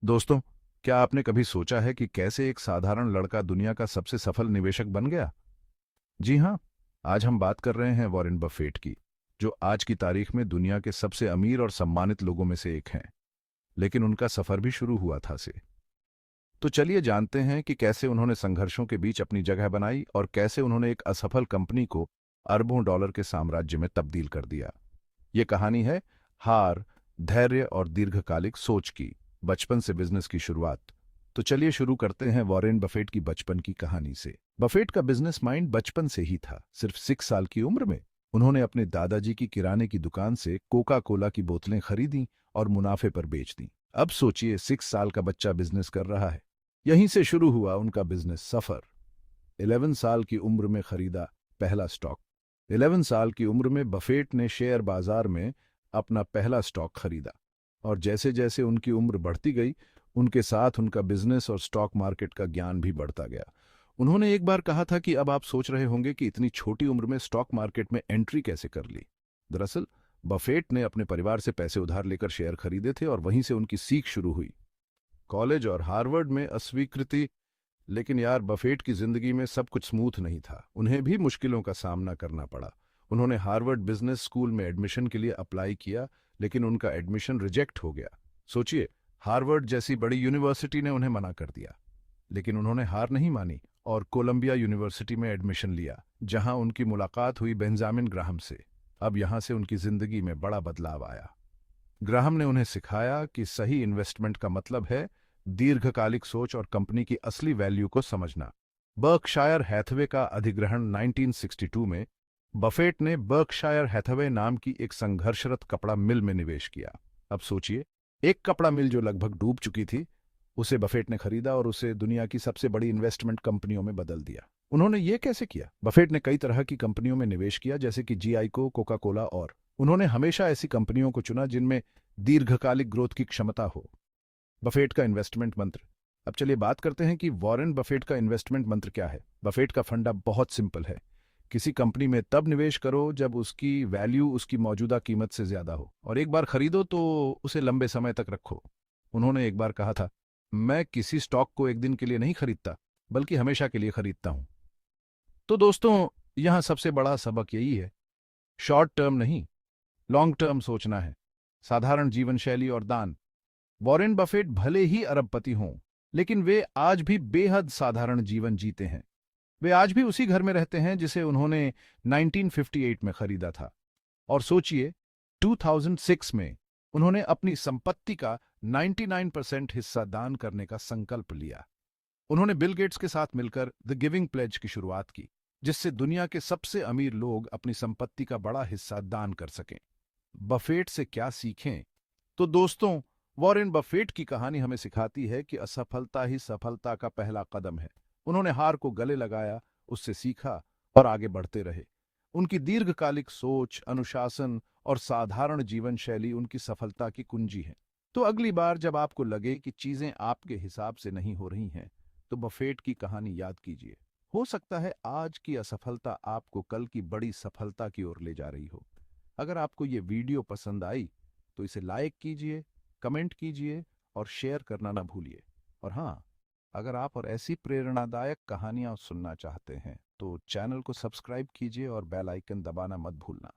दोस्तों, क्या आपने कभी सोचा है कि कैसे एक साधारण लड़का दुनिया का सबसे सफल निवेशक बन गया? जी हाँ, आज हम बात कर रहे हैं वॉरेन बफेट की, जो आज की तारीख में दुनिया के सबसे अमीर और सम्मानित लोगों में से एक हैं। लेकिन उनका सफर भी शुरू हुआ था से। तो चलिए जानते हैं कि कैसे उन्होंने संघर्षों के बीच अपनी जगह बनाई और कैसे उन्होंने एक असफल कंपनी को अरबों डॉलर के साम्राज्य में तब्दील कर दिया। ये कहानी है हार, धैर्य और दीर्घकालिक सोच की, बचपन से बिजनेस की शुरुआत। तो चलिए शुरू करते हैं वॉरेन बफेट की बचपन की कहानी से। बफेट का बिजनेस माइंड बचपन से ही था। सिर्फ 6 साल की उम्र में उन्होंने अपने दादाजी की किराने की दुकान से कोका कोला की बोतलें खरीदी और मुनाफे पर बेच दी। अब सोचिए, 6 साल का बच्चा बिजनेस कर रहा है। यहीं से शुरू हुआ उनका बिजनेस सफर। 11 साल की उम्र में खरीदा पहला स्टॉक। 11 साल की उम्र में बफेट ने शेयर बाजार में अपना पहला स्टॉक खरीदा। और जैसे जैसे उनकी उम्र बढ़ती गई, उनके साथ उनका बिजनेस और स्टॉक मार्केट का ज्ञान भी बढ़ता गया। उन्होंने एक बार कहा था कि अब आप सोच रहे होंगे कि इतनी छोटी उम्र में स्टॉक मार्केट में एंट्री कैसे कर ली। दरअसल बफेट ने अपने परिवार से पैसे उधार लेकर शेयर खरीदे थे और वहीं से उनकी सीख शुरू हुई। कॉलेज और हार्वर्ड में अस्वीकृति। लेकिन यार, बफेट की जिंदगी में सब कुछ स्मूथ नहीं था। उन्हें भी मुश्किलों का सामना करना पड़ा। उन्होंने हार्वर्ड बिजनेस स्कूल में एडमिशन के लिए अप्लाई किया, लेकिन उनका एडमिशन रिजेक्ट हो गया। सोचिए, हार्वर्ड जैसी बड़ी यूनिवर्सिटी ने उन्हें मना कर दिया। लेकिन उन्होंने हार नहीं मानी और कोलंबिया यूनिवर्सिटी में एडमिशन लिया, जहां उनकी मुलाकात हुई बेंजामिन ग्राहम से। अब यहां से उनकी जिंदगी में बड़ा बदलाव आया। ग्राहम ने उन्हें सिखाया कि सही इन्वेस्टमेंट का मतलब है दीर्घकालिक सोच और कंपनी की असली वैल्यू को समझना। बर्कशायर हैथवे का अधिग्रहण 1962 में बफेट ने बर्कशायर हैथवे नाम की एक संघर्षरत कपड़ा मिल में निवेश किया। अब सोचिए, एक कपड़ा मिल जो लगभग डूब चुकी थी, उसे बफेट ने खरीदा और उसे दुनिया की सबसे बड़ी इन्वेस्टमेंट कंपनियों में बदल दिया। उन्होंने ये कैसे किया? बफेट ने कई तरह की कंपनियों में निवेश किया, जैसे कि जीआई को, कोका कोला, और उन्होंने हमेशा ऐसी कंपनियों को चुना जिनमें दीर्घकालिक ग्रोथ की क्षमता हो। बफेट का इन्वेस्टमेंट मंत्र। अब चलिए बात करते हैं कि वॉरेन बफेट का इन्वेस्टमेंट मंत्र क्या है। बफेट का फंडा बहुत सिंपल है। किसी कंपनी में तब निवेश करो जब उसकी वैल्यू उसकी मौजूदा कीमत से ज्यादा हो, और एक बार खरीदो तो उसे लंबे समय तक रखो। उन्होंने एक बार कहा था, मैं किसी स्टॉक को एक दिन के लिए नहीं खरीदता, बल्कि हमेशा के लिए खरीदता हूं। तो दोस्तों, यहां सबसे बड़ा सबक यही है, शॉर्ट टर्म नहीं, लॉन्ग टर्म सोचना है। साधारण जीवन शैली और दान। वॉरेन बफेट भले ही अरबपति हों, लेकिन वे आज भी बेहद साधारण जीवन जीते हैं। वे आज भी उसी घर में रहते हैं जिसे उन्होंने 1958 में खरीदा था। और सोचिए, 2006 में उन्होंने अपनी संपत्ति का 99% हिस्सा दान करने का संकल्प लिया। उन्होंने बिल गेट्स के साथ मिलकर द गिविंग प्लेज की शुरुआत की, जिससे दुनिया के सबसे अमीर लोग अपनी संपत्ति का बड़ा हिस्सा दान कर सकें। बफेट से क्या सीखें? तो दोस्तों, वॉरेन बफेट की कहानी हमें सिखाती है कि असफलता ही सफलता का पहला कदम है। उन्होंने हार को गले लगाया, उससे सीखा और आगे बढ़ते रहे। उनकी दीर्घकालिक सोच, अनुशासन और साधारण जीवन शैली उनकी सफलता की कुंजी है। तो अगली बार जब आपको लगे कि चीजें आपके हिसाब से नहीं हो रही हैं, तो बफेट की कहानी याद कीजिए। हो सकता है आज की असफलता आपको कल की बड़ी सफलता की ओर ले जा रही हो। अगर आपको ये वीडियो पसंद आई तो इसे लाइक कीजिए, कमेंट कीजिए और शेयर करना ना भूलिए। और हाँ, अगर आप और ऐसी प्रेरणादायक कहानियां सुनना चाहते हैं तो चैनल को सब्सक्राइब कीजिए और बेल आइकन दबाना मत भूलना।